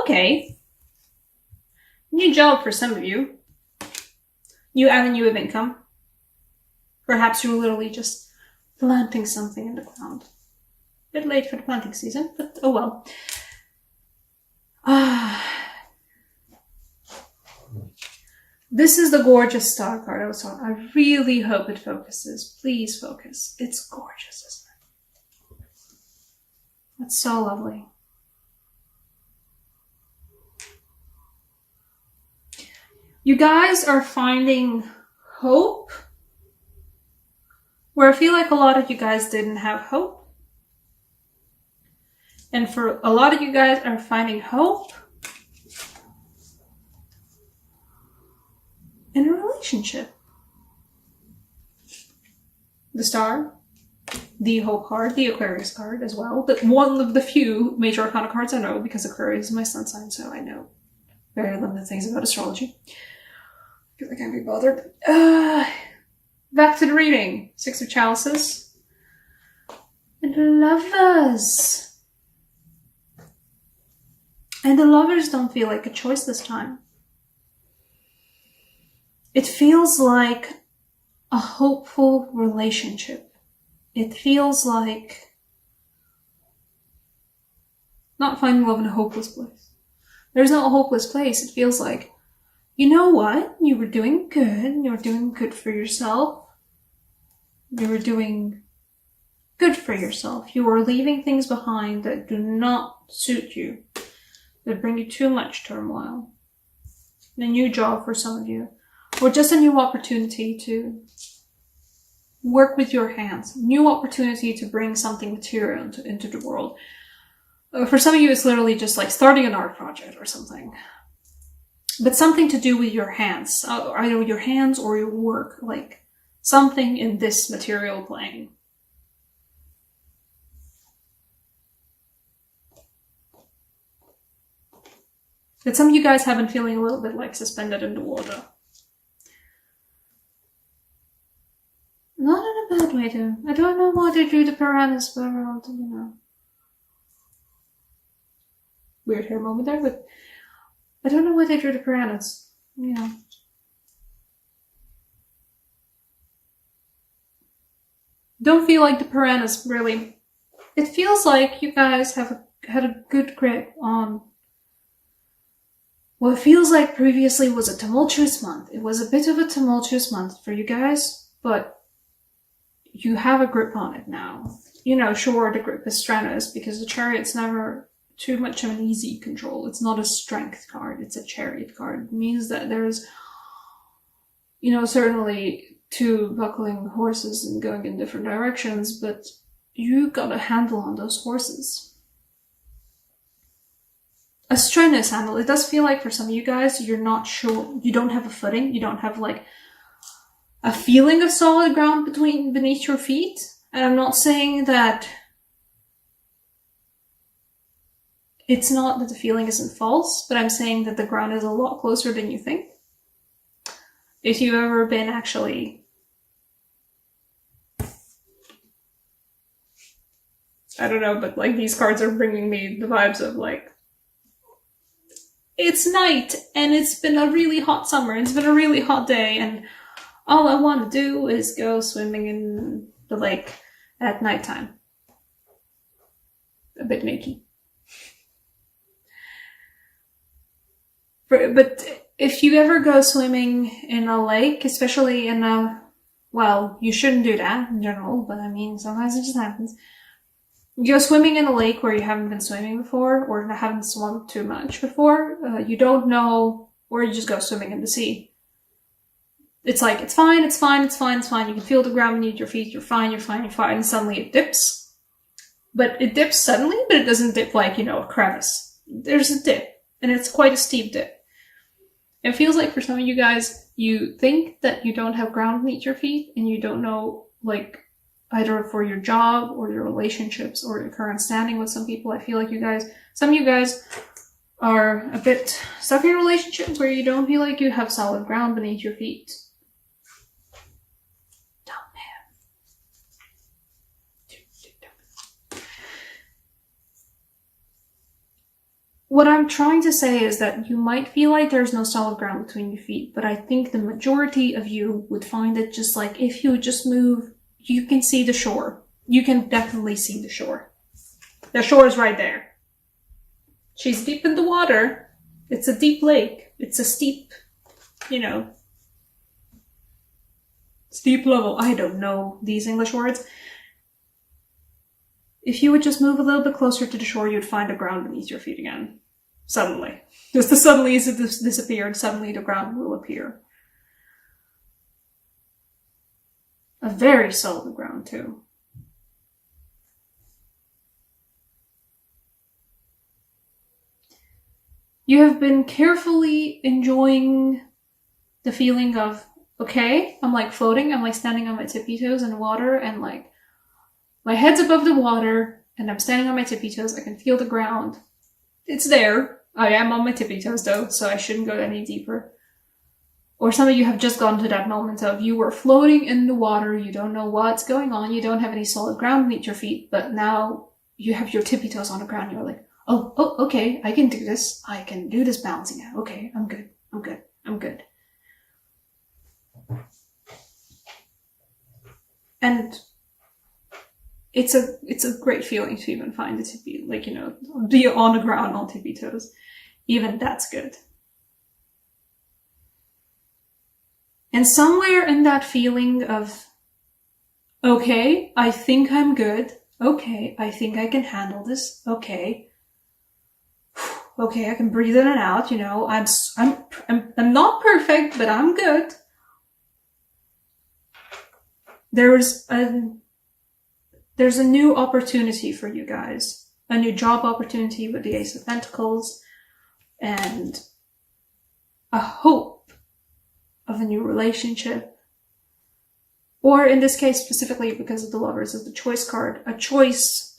Okay. New job for some of you. New avenue of income. Perhaps you're literally just planting something in the ground. Bit late for the planting season, but oh well. This is the gorgeous star card I was talking. I really hope it focuses. Please focus. It's gorgeous, isn't it? That's so lovely. You guys are finding hope where I feel like a lot of you guys didn't have hope. And for a lot of you guys are finding hope in a relationship. The Star, the Hope card, the Aquarius card as well. But one of the few major arcana cards I know, because Aquarius is my sun sign, so I know very limited things about astrology. Because I can't be bothered. Back to the reading. Six of Chalices. And the Lovers. And the Lovers don't feel like a choice this time. It feels like a hopeful relationship. It feels like not finding love in a hopeless place. There's no hopeless place. It feels like, you know what? You were doing good. You were doing good for yourself. You were doing good for yourself. You were leaving things behind that do not suit you, that bring you too much turmoil. A new job for some of you. Or just a new opportunity to work with your hands. New opportunity to bring something material into the world. For some of you, it's literally just like starting an art project or something. But something to do with your hands. Either your hands or your work. Like something in this material plane. But some of you guys have been feeling a little bit like suspended in the water. Not in a bad way, though. I don't know why they drew the piranhas, but you know. Weird hair moment there, but I don't know why they drew the piranhas. You know. Don't feel like the piranhas, really. It feels like you guys have had a good grip on what feels like previously was a tumultuous month. It was a bit of a tumultuous month for you guys, but you have a grip on it now. You know, sure, the grip is strenuous because the Chariot's never too much of an easy control. It's not a strength card, it's a Chariot card. It means that there's, you know, certainly two buckling horses and going in different directions, but you got a handle on those horses. A strenuous handle. It does feel like for some of you guys, you're not sure, you don't have a footing, you don't have like a feeling of solid ground beneath your feet. And I'm not saying that it's not that the feeling isn't false, but I'm saying that the ground is a lot closer than you think. If you've ever been actually, I don't know, but like these cards are bringing me the vibes of like, it's night and it's been a really hot summer. It's been a really hot day and all I want to do is go swimming in the lake at nighttime. A bit naked. But if you ever go swimming in a lake, especially in a, well, you shouldn't do that in general, but I mean, sometimes it just happens. You go swimming in a lake where you haven't been swimming before, or haven't swum too much before, you don't know, or you just go swimming in the sea. It's like, it's fine, it's fine, it's fine, it's fine. You can feel the ground beneath your feet, you're fine, you're fine, you're fine, and suddenly it dips. But it dips suddenly, but it doesn't dip like, you know, a crevice. There's a dip, and it's quite a steep dip. It feels like for some of you guys, you think that you don't have ground beneath your feet, and you don't know, like, either for your job or your relationships or your current standing with some people. I feel like you guys, some of you guys are a bit stuck in a relationship where you don't feel like you have solid ground beneath your feet. Dumb man. what I'm trying to say is that you might feel like there's no solid ground between your feet, but I think the majority of you would find it just like if you just move, you can see the shore. You can definitely see the shore. The shore is right there. She's deep in the water. It's a deep lake. It's a steep, steep level. I don't know these English words. If you would just move a little bit closer to the shore, you'd find the ground beneath your feet again. Suddenly. Just as suddenly as it disappeared, suddenly the ground will appear. A very solid ground, too. You have been carefully enjoying the feeling of, okay, I'm like floating, I'm like standing on my tippy toes in the water, and like my head's above the water, and I'm standing on my tippy toes. I can feel the ground. It's there. I am on my tippy toes though, so I shouldn't go any deeper. Or some of you have just gotten to that moment of you were floating in the water, you don't know what's going on, you don't have any solid ground beneath your feet, but now you have your tippy toes on the ground, you're like, oh, okay, I can do this. I can do this balancing act. Okay, I'm good. And it's a great feeling to even find it to be be on the ground on tippy toes. Even that's good. And somewhere in that feeling of, okay, I think I'm good. Okay, I think I can handle this. Okay, I can breathe in and out. I'm not perfect, but I'm good. There's a new opportunity for you guys, a new job opportunity with the Ace of Pentacles, and a hope of a new relationship. Or in this case, specifically because of the Lovers of the Choice card, a choice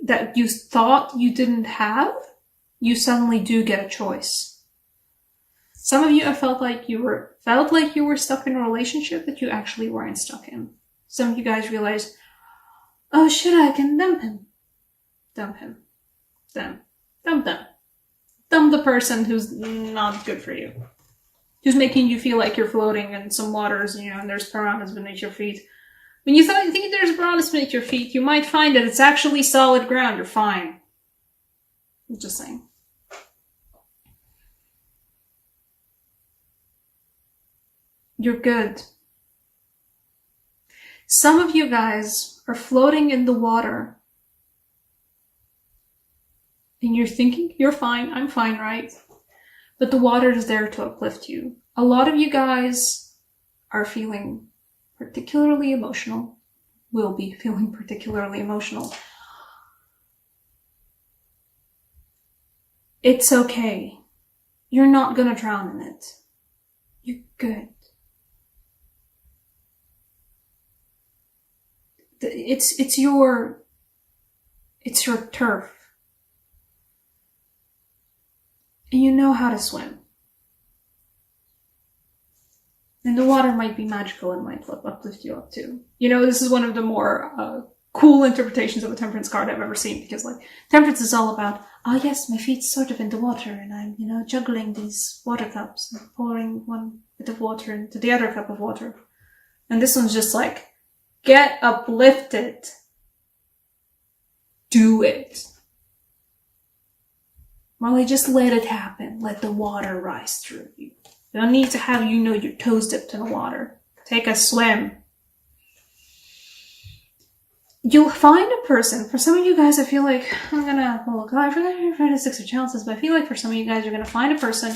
that you thought you didn't have, you suddenly do get a choice. Some of you have felt like you were stuck in a relationship that you actually weren't stuck in. Some of you guys realized, oh shit, I can dump him. Dump him. Dump them. Dump the person who's not good for you. Who's making you feel like you're floating in some waters, and there's piranhas beneath your feet. When you think there's piranhas beneath your feet, you might find that it's actually solid ground. You're fine. I'm just saying. You're good. Some of you guys are floating in the water. And you're thinking, you're fine, I'm fine, right? But the water is there to uplift you. A lot of you guys are feeling particularly emotional, will be feeling particularly emotional. It's okay. You're not gonna drown in it. You're good. It's your turf. And you know how to swim. And the water might be magical and might uplift you up too. This is one of the more cool interpretations of a Temperance card I've ever seen, because Temperance is all about, yes, my feet's sort of in the water and I'm, juggling these water cups and pouring one bit of water into the other cup of water. And this one's just like, get uplifted. Do it. Molly, just let it happen. Let the water rise through you. You don't need to have, your toes dipped in the water. Take a swim. You'll find a person. For some of you guys, I feel like, I forgot the Six of Chalices, but I feel like for some of you guys, you're going to find a person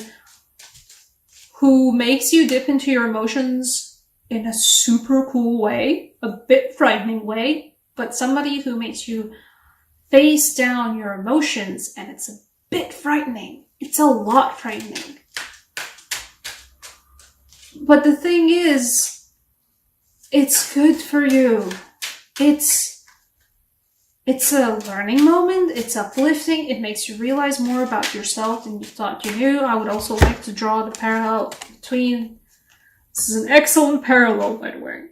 who makes you dip into your emotions in a super cool way, a bit frightening way, but somebody who makes you face down your emotions, and it's a bit frightening. It's a lot frightening. But the thing is, it's good for you. It's a learning moment. It's uplifting. It makes you realize more about yourself than you thought you knew. I would also like to draw the parallel between... This is an excellent parallel, by the way.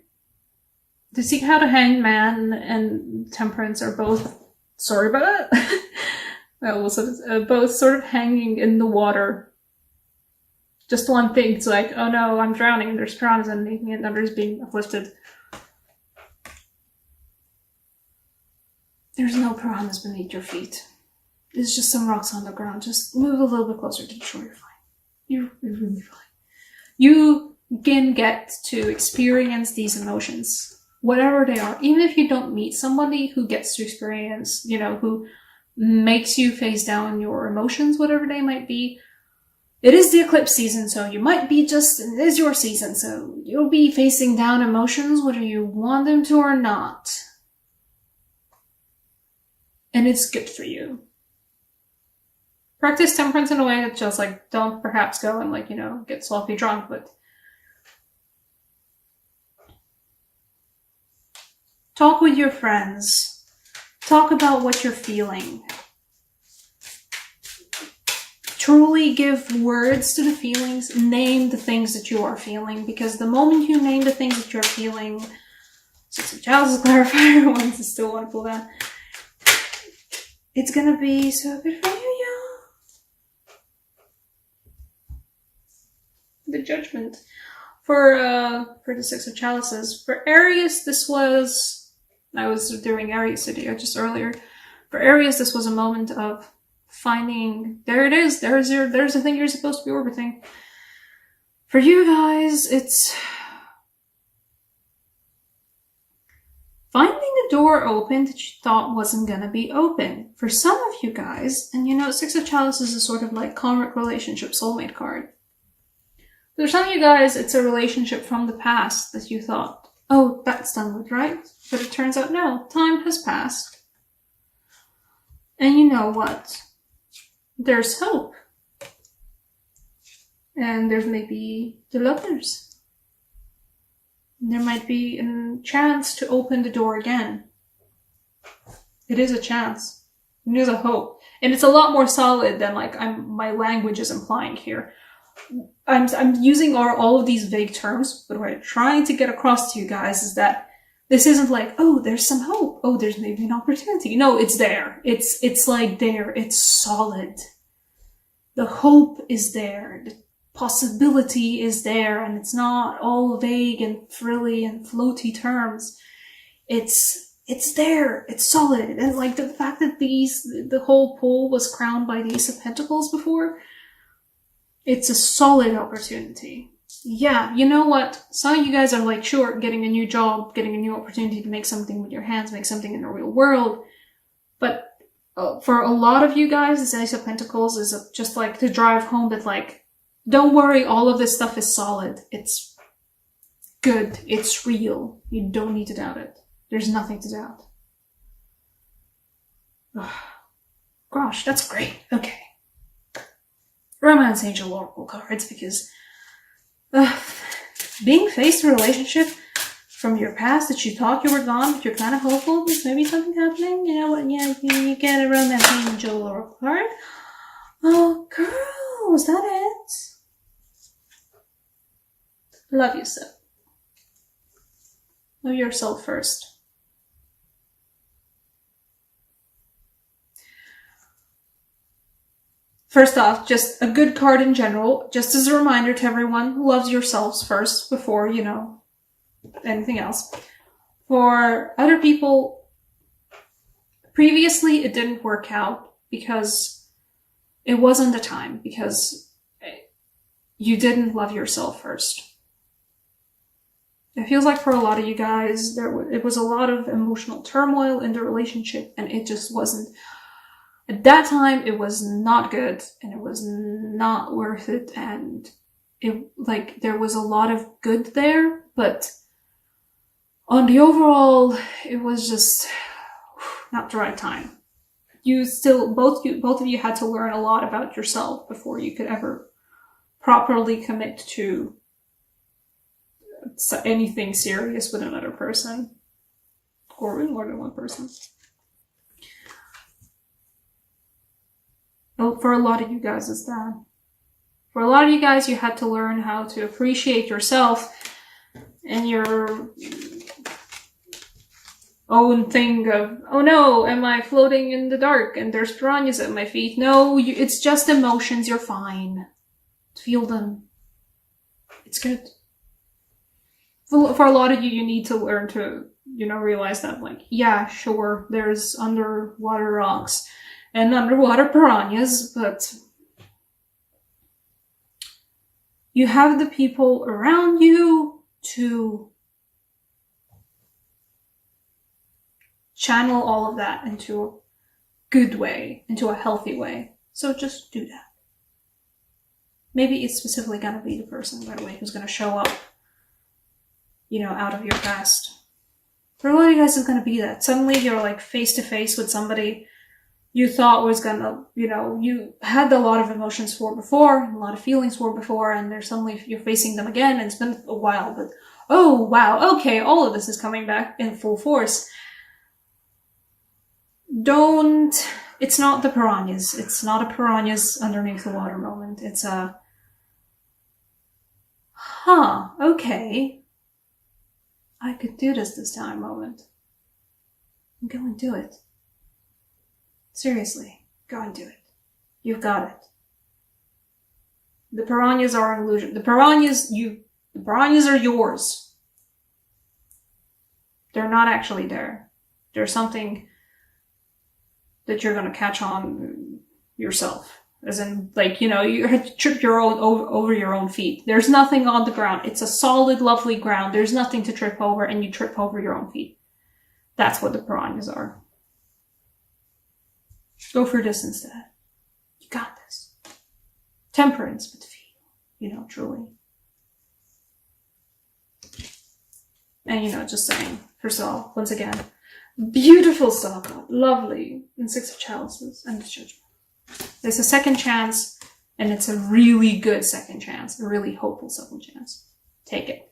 To see how the Hanged Man and Temperance are both sorry about that. Both sort of hanging in the water. Just one thing, it's like, oh no, I'm drowning, and there's piranhas underneath me, and others being uplifted. There's no piranhas beneath your feet. It's just some rocks on the ground. Just move a little bit closer to the shore, you're fine. You're really fine. You can get to experience these emotions, whatever they are. Even if you don't meet somebody who gets to experience, who makes you face down your emotions, whatever they might be. It is the eclipse season, so you might be it is your season, so you'll be facing down emotions whether you want them to or not. And it's good for you. Practice temperance in a way that just don't perhaps go and get sloppy drunk, but talk with your friends. Talk about what you're feeling. Truly give words to the feelings. Name the things that you are feeling, because the moment you name the things that you're feeling, Six of Chalices clarifier ones, I still want to pull that. It's gonna be so good for you, y'all. The Judgment. For the Six of Chalices. For Aries, I was doing Aries video just earlier. For Aries, this was a moment of finding, there it is, there's the thing you're supposed to be orbiting. For you guys, it's finding a door open that you thought wasn't gonna be open. For some of you guys, and Six of Chalices is a sort of karmic relationship soulmate card. For some of you guys, it's a relationship from the past that you thought, oh, that's done with, right? But it turns out, no, time has passed. And you know what? There's hope. And there's maybe the lovers. There might be a chance to open the door again. It is a chance. It is a hope. And it's a lot more solid than my language is implying here. I'm using all of these vague terms, but what I'm trying to get across to you guys is that this isn't oh, there's some hope. Oh, there's maybe an opportunity. No, it's there. It's there. It's solid. The hope is there. The possibility is there, and it's not all vague and frilly and floaty terms. It's there. It's solid. And the fact that the whole pool was crowned by the Ace of Pentacles before, it's a solid opportunity. Yeah, you know what? Some of you guys are sure, getting a new job, getting a new opportunity to make something with your hands, make something in the real world. But for a lot of you guys, this Ace of Pentacles is just to drive home that don't worry, all of this stuff is solid. It's good. It's real. You don't need to doubt it. There's nothing to doubt. Gosh, that's great. Okay. Romance Angel Oracle cards, because being faced with a relationship from your past that you thought you were gone, but you're kind of hopeful there's maybe something happening. You know what? Yeah, you get a Romance Angel Oracle card. Oh, girl, is that it? Love yourself. Love yourself first. First off, just a good card in general, just as a reminder to everyone, love yourselves first before, anything else. For other people, previously it didn't work out because it wasn't the time, because you didn't love yourself first. It feels like for a lot of you guys, it was a lot of emotional turmoil in the relationship, and it just wasn't. At that time, it was not good, and it was not worth it, and there was a lot of good there, but on the overall, it was just not the right time. Both of you had to learn a lot about yourself before you could ever properly commit to anything serious with another person, or with more than one person. Well, for a lot of you guys, it's that. For a lot of you guys, you had to learn how to appreciate yourself and your own thing of, oh no, am I floating in the dark and there's piranhas at my feet? No, it's just emotions, you're fine. Feel them. It's good. For a lot of you, you need to learn to, realize that, like, yeah, sure, there's underwater rocks and underwater piranhas, but you have the people around you to channel all of that into a good way, into a healthy way. So just do that. Maybe it's specifically gonna be the person, by the way, who's gonna show up, out of your past. For a lot of you guys, it's gonna be that. Suddenly you're like face to face with somebody you thought was gonna, you had a lot of emotions for before, a lot of feelings for before, and you're facing them again, and it's been a while, but oh wow, okay, all of this is coming back in full force. It's not the piranhas. It's not a piranhas underneath the water moment. It's a, okay, I could do this time moment. Go and do it. Seriously, go and do it. You've got it. The piranhas are an illusion. The piranhas are yours. They're not actually there. There's something that you're gonna catch on yourself. As in, like, you have to trip over your own feet. There's nothing on the ground. It's a solid, lovely ground. There's nothing to trip over, and you trip over your own feet. That's what the piranhas are. Go for this instead. You got this. Temperance, but feel, truly. And, just saying, first of all, once again, beautiful Stalker, lovely, and Six of Chalices, and the Judgment. There's a second chance, and it's a really good second chance, a really hopeful second chance. Take it.